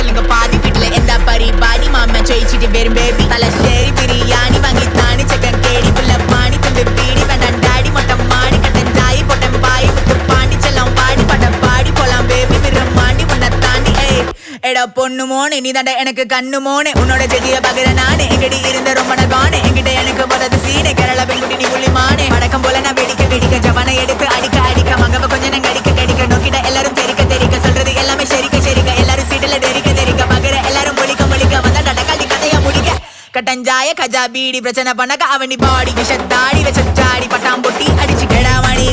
சொல்லுங்க பாதி வீட்டுல எந்த பரிபாடி மாமன் ஜெயிச்சிட்டு வெறும் பேபி தலசேரி பிரியாணி வாங்கி தானி செக்கன் கேடி புள்ள பாணி துண்டு பீடி வேண்டாம் டாடி மொட்டை மாடி கட்டன் தாயி பொட்டன் பாய் முத்து பாண்டி செல்லம் பாடி பட பாடி போலாம் பேபி விரம் மாண்டி உன்னை தாண்டி எடா பொண்ணு மோனே நீ தாண்ட எனக்கு கண்ணு மோனே உன்னோட ஜெதிய பகிர நானே எங்கடி இருந்த ரொம்ப நகானே என்கிட்ட எனக்கு போறது சீனே கேரளா பெண்குட்டி நீ புள்ளிமானே வடக்கம் போல நான் வெடிக்க வெடிக்க ஜவானை எடுத்து அடிக்க அடிக்க மகவ கொஞ்சம் நாங்க அடிக்க கடிக்க நோக்கிட்ட எல்லாரும் தெரிக்க தெரிக்க சொல்றது எல்லாமே சரிக்க சரிக்க எல்லாரும் சீட்டுல தெரிக்க தெரிக்க பகிர எல்லாரும் பொழிக்க மொழிக்க வந்தா நடக்காளி கதையா முடிக்க கட்டஞ்சாய கஜா பீடி பிரச்சனை பண்ணக்க அவனி பாடி விஷத்தாடி வச்சாடி பட்டாம் பொட்டி அடிச்சு கெடா மணி